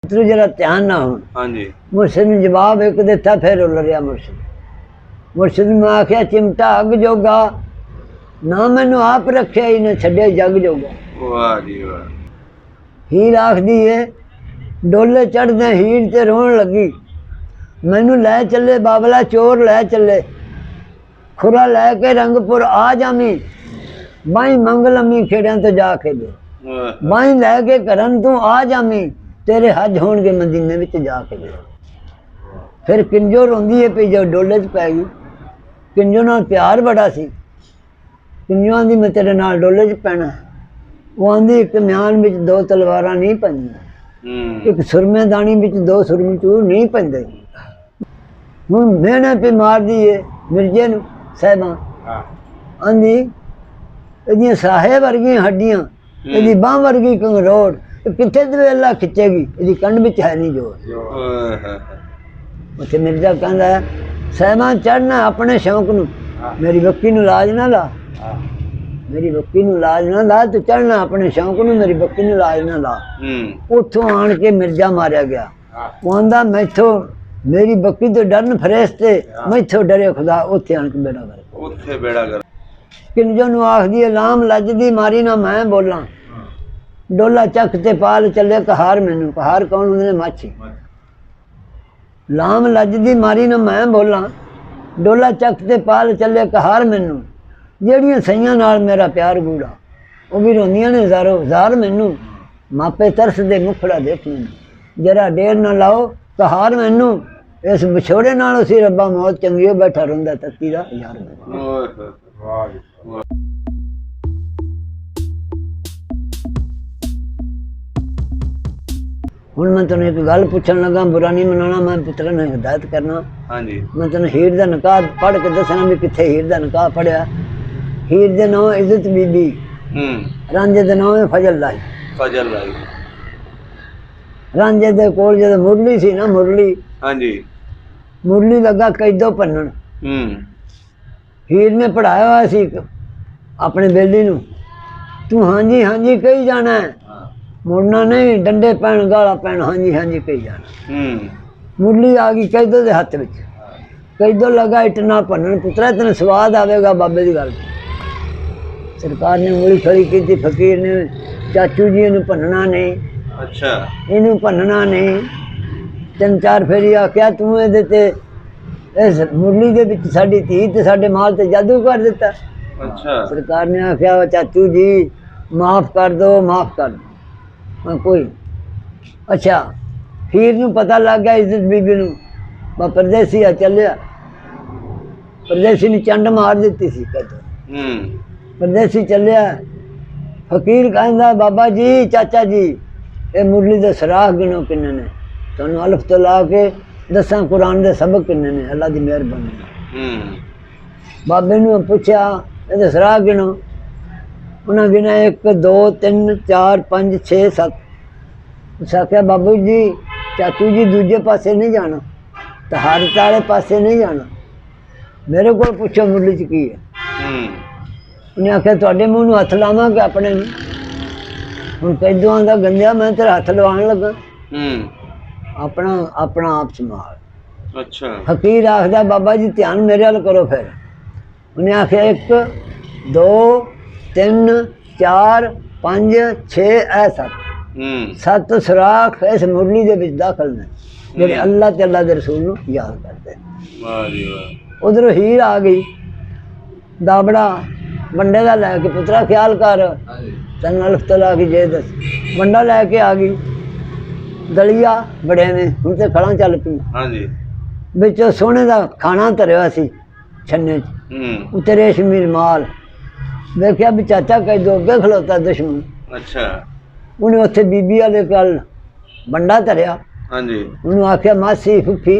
तू जरा ध्यान ना हो। हाँ जी। मुर्शिद ने जवाब एक दिता, फिर उल रहा मुर्शिद मैं आख्या चिमटा अग जोगा ना मैनू आप रखे ही ने छड़िया जग जोगा। वाह जी वाह। हीर आखदी है डोले चढ़दे हीर ते रोन लगी, मैनू लै चले बाबला चोर लै चले, खुरा लैके रंगपुर आ जामी, बाई मंगल अमी खेड़िया तो जा खेले, बाई लैके करन तू आ जामी, तेरे हज होणगे मदीने विच जा खेले। फिर किंजो रोंदी है पी जो डोले च पै गई। किंजो नाल प्यार बड़ा सी। किंजो आंदी मैं तेरे नाल डोले च पैना। वो आंदी एक म्यान विच दो तलवारां नहीं पैंदियां, एक सुरमेदानी विच दो सुरमचूर नहीं पैंदे। हुण मेहने पे मार दी है मिर्जे नूं साहिबां, आंदी इहदियां साहे वर्गियां हड्डियां, इहदी बांह वर्गी कंगरोड़, किथे दवेला खिचेगी, इहदी कंड विच है नहीं जोर। उत्थे मिर्जा कहंदा साहिबां चढ़ना अपने शौक नूं, मेरी बक्की नूं लाज ना ला, मेरी बक्की नूं लाज ना ला, तू चढ़ना अपने शौक नूं, मेरी बक्की नूं लाज ना ला। उत्थों आण के मिर्जा मारिया गया। वो आंदा मैथों मेरी बक्की तो डरन फरेश्ते, मैथों डरे खुदा, उत्थे आण के बेड़ा कर, उत्थे बेड़ा कर। किंजो नूं आखदी है लाम लजदी मारी ना मैं बोलां, डोला चक ते पाल चले कहार मैनू, कहार कौन हुंदे ने माछी। लाम लजदी मारी ना मैं बोलां, डोला चक ते पाल चले कहार मैनू, जेड़ियां सईयां नाल मेरा प्यार गूड़ा, वो भी रोंदियां ने हज़ारों हज़ार मैनू, मापे तरस दे मुखड़ा देख मैनू, जरा डेर ना लाओ कहार मैनू, इस विछोड़े नाल उसी रब्बा मौत चंगी बैठा रोंदा तत्ती दा यार मैनू। हुण मैं तेन एक गल पुछण लगा, बुरा नहीं मनाना, मैं पुत्रा ने हिदायत करना। हाँ जी। मैं तेन हीर दा निकाह पढ़ के दसना भी कित्थे हीर दा निकाह पढ़िया। हीर दे नाम इज्जत बीबी, रांझे दे नाम फजल लाई। फजल लाई। रांझे दे कोल जद मुरली सी ना, मुरली, हाँ जी, मुरली लगा कैदो भन्नण। हीर ने पढ़ाया हुआ सी अपने बेली नूं, तू हाँ जी कही जाना है, मुड़ना नहीं, डंडे पैन गाला पैन, हाँ जी कही जाना। मुरली आ गई कैदो दे हथ विच, कैदो लगा इटना भन्नण, पुत्रा तेन स्वाद आवेगा बाबे की गल। सरकार ने उंगली खड़ी की, फकीर ने चाचू जी इनू भन्नना नहीं, अच्छा इनू भन्नना नहीं। तीन चार फेरी आख्या तू इहदे ते इस मुरली दे विच साडी धी ते साडे माल ते जादू कर दिता। अच्छा। सरकार ने आख्या चाचू जी माफ कर दो, माफ कर दो। हाँ कोई। अच्छा हीर नूं पता लग गया इज्जत बीबी नूं, मैं परदेसी आ चलिया, परदेसी ने चंड मार दी सी कहते, परदेसी चलिया। फकीर कहंदा बाबा जी चाचा जी ये मुरली दे सराख गिनो किन्ने ने, तुहानूं अल्फ तो ला के दसां कुरान दे सबक किन्ने ने, अल्लाह दी मेहरबानी। बाबे नूं पुछया इहदे सराख गिनो, उन्हें गिना 1 2 3 4 5 6 7। उस आख्या बाबू जी चाचू जी दूजे पासे नहीं जाना, तहारत वाले पासे नहीं जाना, मेरे को पूछो मुरली च की है। उन्हें आख्या तुहाडे मूँह नूं हथ लावां कि अपने नूं, हुण कैदों आंदा गंदिया मैं तेरा हथ लवाण लगा, अपना अपना आप संभाल। अच्छा। फकीर आखदा बाबा जी ध्यान मेरे वाल करो। फिर उन्हें आख्या 1 2 3 4 5 6 ऐ 7 सुराख इस मुरली दे विच दाखल ने, जेड़े अल्लाह ते अल्लाह दे रसूल नूं याद करदे ने। वाह जी वाह। उधरों हीर आ गई, दाबड़ा बंडे दा लैके, पुत्रा ख्याल कर तैनूं अल्फ तला की जे दस, बंडा लैके आ गई, दलिया बड़े में हुण ते खड़ा चल पई। हाँ जी। विच सोने दा खाना धरिया सी छन्ने च, उत्ते रेशमी रुमाल। देखिया भी चाचा कैदो अगे खलोता दुश्मन। अच्छा। उन्हें उत्थे बीबी वाले कल बंडा धरिया। हाँ जी। उन्होंने आख्या मासी फुफी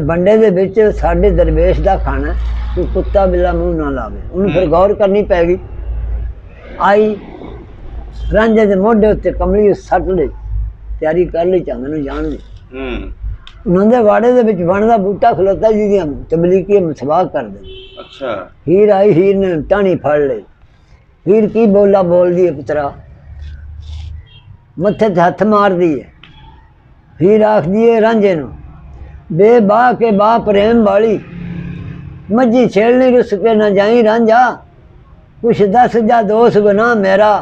बंडे दे विच साडे दरवेश दा खाना, तू कुत्ता बिल्ला मुँह ना लावे। उन्हें फिर गौर करनी पै गई। आई रांझे दे मोढे उत्ते कमली सट ली, तैयारी कर ली चंग नूं जाण दी। उन्होंने वाड़े दे विच बण दा बूटा खलोता जिहदियां तबलीकी मसवाक कर दे। अच्छा। हीर आई, हीर ने टाणी फड़ ली। हीर की बोला बोल दी पुत्रा, मत्थे ते हथ मार दी है। हीर आख दिए रांझे नू, बेबाह के बा प्रेम वाली, मझी छेड़नी रुस के न जाई रांझा, कुछ दस जा दोष गुनाह मेरा,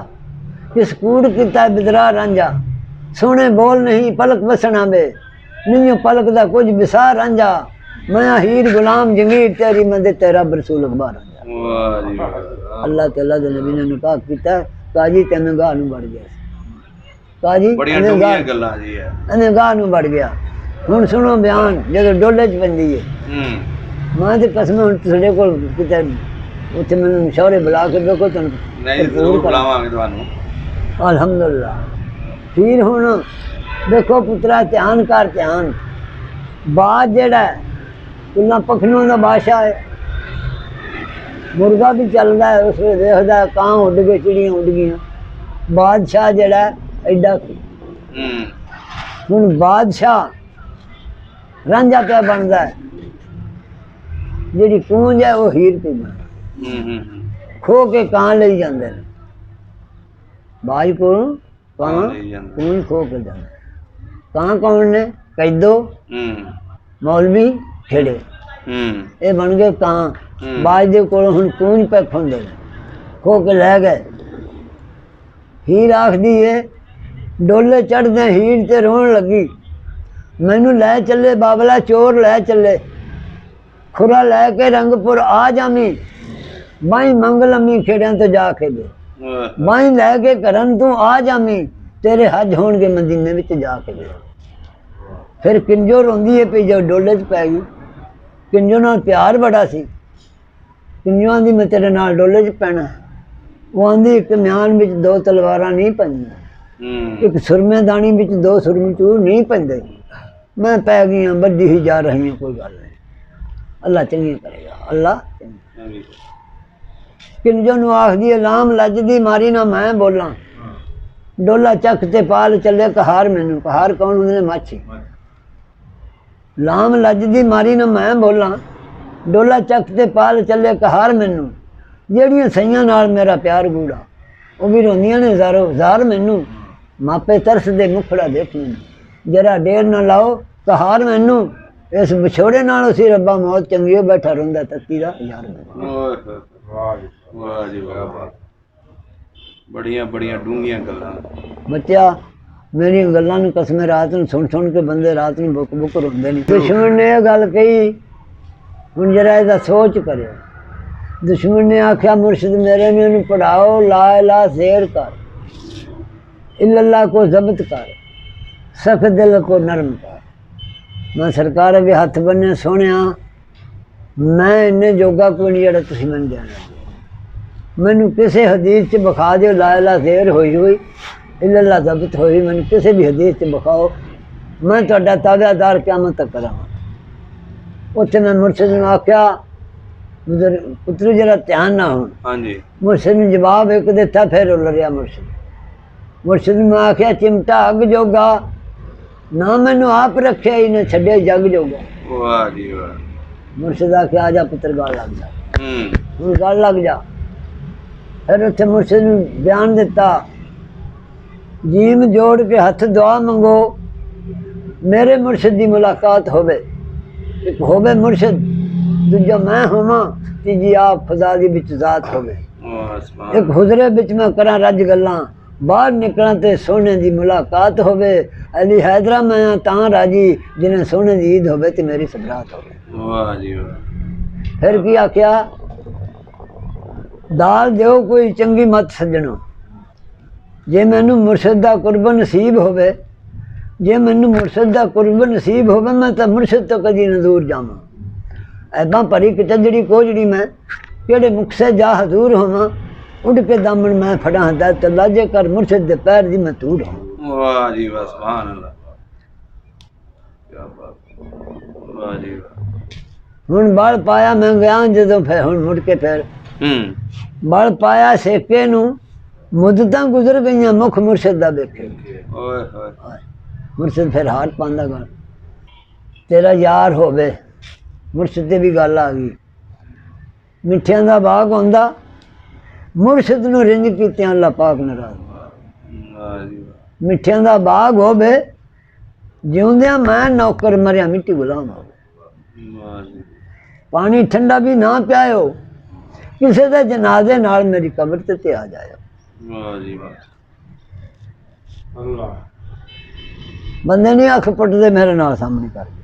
किस कूड़ किता बिदरा रांझा, सोने बोल नहीं पलक बसना बे, नहीं पलक दा कुछ बिसार रांझा, मैं हीर गुलाम जमीर तेरी मदद तेरा रसूल अखबार रांझा। अल्लाह तआला दे नबी ने निकाह कीता, काजी ते निगाह नू बढ़ गया, काजी निगाह नू बढ़ गया। हुण सुनो बयान जदों डोले च पैंदी है, मैं ते कसम हुण तुहाडे कोल किते उत्थे मैनूं शौहरे बुला के देखो तुहानूं नहीं जरूर बुलावांगे तुहानूं। अल्हम्दुलिल्लाह। फिर हुण देखो पुत्रा ध्यान कर ध्यान, बाज जेड़ा कुल्ला पखनुआं दा बादशाह है, मुर्गा भी चलदा है, उस वे देखदा कां उड़ गए चिड़ियां उड़ गईयां, बादशाह जेड़ा एडा हुण बादशाह रांझा क्या बनदा है, जेड़ी कूंज है वो हीर पे बन खो के कां ले जांदे ने, बाज को कां कूंज खो के जांदे। कां कौन ने? कैदो मौलवी खेड़े, ये बन गए कां। बाज दे कोलों हुण कूंज पे खोंदे ने, खो के लै गए। हीर आखदी है डोले चढ़दे हीर ते रोन लगी, मैनू लै चले बाबला चोर लै चले, खुरा लैके रंगपुर आ जामी, बाई मंग लमी खेड़ियां तो जा खेड़े, बाई लैके घरन तू आ जामी, तेरे हज होणगे मदीने विच जा खेड़े। फिर किंजो रोंदी है पई जब डोले च पै गई, किंजो नाल प्यार बड़ा सी, किंजो आंदी मैं तेरे नाल डोले च पैना, वो आंदी एक म्यान विच दो तलवारां नहीं पैंदियां, एक सुरमेदानी विच दो सुरमे चूर नहीं पैंदे, मैं पै गई हां, बड्डी ही जा रही हूं, कोई गल नहीं, अल्लाह चंगी करेगा, अल्लाह। किंजो नू आखदी लाम लजदी मारी ना मैं बोला, डोला चक ते पाल चले कहार मैनू, कहार कौन होंदे ने? माछी। लाम लजदी मारी ना मैं बोला, डोला चक ते पाल चले कहार मैनू, जेड़ियां सईयां नाल मेरा प्यार गूड़ा, वो भी रोंदियां ने ज़ारो ज़ार मैनू, मापे तरस दे मुखड़ा देख मैनू, जरा डेर ना लाओ कहार मैनू, इस विछोड़े नाल सी रब्बा मौत चंगी हो बैठा रोंदा तत्ती दा यार। वाह जी वाह, बड़ियां बड़ियां डूंघियां गल्लां। बच्चा मेरी गल्लां नूं कसमें रात नूं सुन सुन के बंदे रात नूं बुक बुक रोंदे नहीं। दुश्मन ने यह गल कही, हुण जरा इहदा सोच करियो। दुश्मन ने आख्या मुर्शिद मेरे ने इहनूं पढ़ाओ, ला इलाहा शेर कर, इल्लल्लाह को जब्त कर, सख्त दिल को नरम कर। मैं सरकार अगे हथ बन्ने सोहणिया, मैं इन्ने जोगा कोई नहीं जिहड़ा तुसीं मैनूं देना, मैनू किसी हदीस च बखा दो ला इलाहा शेर होई हुई, इल्लल्लाह जब्त होई, मैनू किसी भी हदीस च बखाओ, मैं तुहाडा ताबेदार क़यामत तक करांगा। उत्थे मैं मुर्शिद नूं आख्या पुत्रू जरा ध्यान ना हो। मुर्शिद ने जवाब एक दिता, फिर उलरिया मुर्शिद। मुर्शिद ने आख्या चिमटा अग जोगा ना मैनू आप रखे ही ने छड्डे जग जोगा। वाह जी वाह। मुर्शिद आख्या आजा पुत्र गल लग जा, हुण गल लग जा। फिर उत्थे मुर्शिद ने बयान दिता, जीम जोड़ के हथ दुआ मंगो, मेरे मुर्शिद की मुलाकात होवे, एक होवे मुर्शिद, दूजा मैं होवां, तीजी आप खुदा दी विच जात होवे, एक हुजरे विच मैं करा रज गल्लां, बाहर निकलां ते सोने दी मुलाकात होवे, अली हैदरा मैं तां राजी जिन्हें सोने दी ईद होवे ते मेरी सबरात होवे। वाह जी वाह। फिर की आख्या, दाल दिओ कोई चंगी मत सज्जणो, जे मैनू मुर्शिद दा कुर्ब नसीब होवे, जे मैनू मुर्शिद दा कुर्ब नसीब होवे, मैं तो मुर्शिद तो कदी न दूर जावां। ऐबां भरी कचजड़ी कोजड़ी मैं केड़े मुख से जा हजूर होवां, उड़ के दामन मैं फड़ा हदायत अल्लाह, जे कर मुर्शिद दे पैर दी मैं तूड़ होवां। वाह जी वाह, सुभान अल्लाह, क्या बात, वाह जी वाह। हुण बल पाया मैं गया जदों, फिर हुण मुड़ के फिर बल पाया सेके नू, मुद्दतां गुजर गईयां, मुख मुर्शिद दा वेखे। मुर्शिद फिर हार पांदा गल, तेरा यार होवे, मुर्शिद ते भी गल आ गई। मिठियां दा बाग होंदा, मुर्शिद नू रिंज कीतियां अल्लाह पाक नाराज। मिठियां दा बाग होवे ਜਿਉਂਦਿਆਂ ਮੈਂ ਨੌਕਰ ਮਰਿਆ ਮਿੱਟੀ ਗੁਲਾਮ ਹੋ ਗਿਆ। ਪਾਣੀ ਠੰਡਾ ਵੀ ਨਾ ਪਿਆਇਓ, ਕਿਸੇ ਦੇ ਜਨਾਜ਼ੇ ਨਾਲ ਮੇਰੀ ਕਬਰ ਤੇ ਆ ਜਾਇਓ। ਵਾਹ ਜੀ ਵਾਹ, ਅੱਲਾਹ। ਬੰਦੇ ਨਹੀਂ ਅੱਖ ਪੁੱਟਦੇ ਮੇਰੇ ਨਾਲ ਸਾਹਮਣੇ ਕਰਕੇ।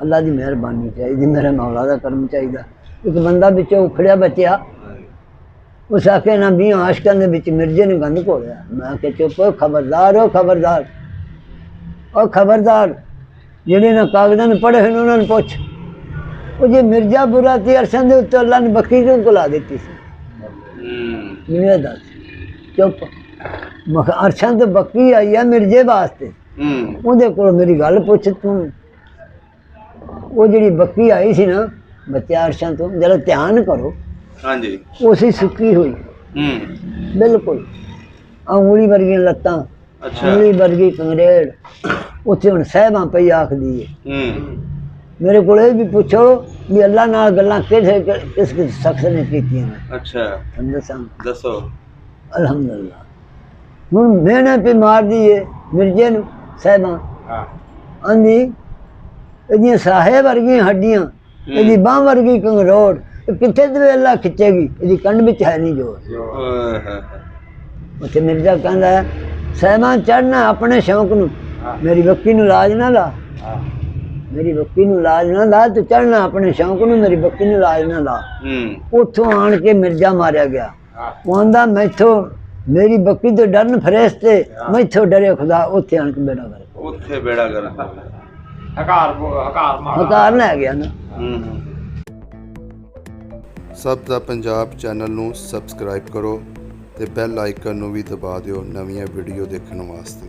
ਅੱਲਾ ਦੀ ਮਿਹਰਬਾਨੀ ਚਾਹੀਦੀ, ਮੇਰੇ ਮੌਲਾ ਦਾ ਕਰਮ ਚਾਹੀਦਾ। ਇੱਕ ਬੰਦਾ ਵਿੱਚੋਂ ਉਖੜਿਆ ਬਚਿਆ, ਉਸ ਆਖੇ ਨਾ 20 ਆਸ਼ਕਾਂ ਦੇ ਵਿੱਚ ਮਿਰਜ਼ੇ ਨੇ ਗੰਦ ਘੋਲਿਆ। ਮੈਂ ਆਖਿਆ ਚੁੱਪ, ਖਬਰਦਾਰ ਹੋ, ਖਬਰਦਾਰ। ਉਹ ਖਬਰਦਾਰ, ਜਿਹੜੇ ਨਾ ਕਾਗਜ਼ਾਂ ਨੂੰ ਪੜ੍ਹੇ ਹੋਏ ਉਹਨਾਂ ਨੂੰ ਪੁੱਛ। ਉਹ ਜੇ ਮਿਰਜ਼ਾ ਬੁਰਾ ਸੀ, ਅਰਸ਼ਾਂ ਦੇ ਉੱਤੇ ਅੱਲਾ ਨੇ ਬੱਕਰੀ ਕਿਉਂ ਕੁਲਾ ਦਿੱਤੀ ਸੀ? ਮੈਨੂੰ ਇਹ ਦੱਸ। ਚੁੱਪ। ਮੈਂ ਕਿਹਾ ਅਰਸ਼ਾਂ ਤੇ ਬੱਕਰੀ ਆਈ ਆ ਮਿਰਜ਼ੇ ਵਾਸਤੇ, ਉਹਦੇ ਕੋਲ ਮੇਰੀ ਗੱਲ ਪੁੱਛ ਤੂੰ। ਉਹ ਜਿਹੜੀ ਬੱਕਰੀ ਆਈ ਸੀ ਨਾ ਬੱਚਿਆ ਅਰਸ਼ਾਂ ਤੋਂ, ਜਰਾ ਧਿਆਨ ਕਰੋ। ਹਾਂਜੀ। ਉਹ ਸੀ ਸੁੱਕੀ ਹੋਈ, ਬਿਲਕੁਲ ਅੰਗੂਲੀ ਵਰਗੀਆਂ ਲੱਤਾਂ, ਅੰਗੂਲੀ ਵਰਗੀ ਕੰਗਰੇੜ। ਉੱਥੇ ਹੁਣ ਸਹਿਬਾਂ ਪਈ ਆਖਦੀ ਏ। ਮੇਰੇ ਕੋਲ ਇਹ ਵੀ ਪੁੱਛੋ ਵੀ ਅੱਲਾ ਨਾਲ ਗੱਲਾਂ ਕਿਸ ਸ਼ਖਸ ਨੇ ਕੀਤੀਆਂ ਨੇ। ਅੱਛਾ, ਦੱਸਾਂ? ਦੱਸੋ। ਅਲਹਮਦੁਲਿਲਾ। ਹੁਣ ਮਿਹਨਤ ਵੀ ਮਾਰਦੀ ਏ ਮਿਰਜ਼ੇ ਨੂੰ ਸਹਿਬਾਂ। ਆਂਦੀ ਇਹਦੀਆਂ ਸਾਹੇ ਵਰਗੀਆਂ ਹੱਡੀਆਂ, ਇਹਦੀ ਬਾਂਹ ਵਰਗੀ ਕੰਗਰੋੜ, ਕਿੱਥੇ ਦਵੇਲਾ ਖਿੱਚੇਗੀ, ਇਹਦੀ ਕੰਡ ਵਿੱਚ ਹੈ ਨਹੀਂ ਜੋਰ। ਉੱਥੇ ਮਿਰਜ਼ਾ ਕਹਿੰਦਾ ਸਹਿਬਾਂ ਚੜ੍ਹਨਾ ਆਪਣੇ ਸ਼ੌਂਕ ਨੂੰ, ਮੇਰੀ ਬੱਕੀ ਨੂੰ ਲਾਜ ਨਾ ਲਾ, ਮੇਰੀ ਬੱਕੀ ਨੂੰ ਲਾਜ ਨਾ ਲਾ। ਤੂੰ ਚੜ੍ਹਨਾ ਆਪਣੇ ਸ਼ੌਂਕ ਨੂੰ, ਮੇਰੀ ਬੱਕੀ ਨੂੰ ਲਾਜ ਨਾ ਲਾ। ਉੱਥੋਂ ਆਣ ਕੇ ਮਿਰਜ਼ਾ ਮਾਰਿਆ ਗਿਆ। ਉਹ ਆਂਦਾ ਮੈਥੋਂ ਮੇਰੀ ਬੱਕੀ ਤੋਂ ਡਰਨ ਫਰਿਸ਼ਤੇ, ਮੈਥੋਂ ਡਰੇ ਖੁਦਾ। ਉੱਥੇ ਆਣ ਕੇ ਬੇੜਾ ਕਰ, ਉੱਥੇ ਬੇੜਾ ਕਰ ਹਕਾਰ ਲੈ ਗਿਆ ਨਾ। ਸਭ ਦਾ ਪੰਜਾਬ ਚੈਨਲ ਨੂੰ ਸਬਸਕ੍ਰਾਈਬ ਕਰੋ ਤੇ ਬੈਲ ਆਈਕਨ ਨੂੰ ਵੀ ਦਬਾ ਦਿਓ ਨਵੀਆਂ ਵੀਡੀਓ ਦੇਖਣ ਵਾਸਤੇ।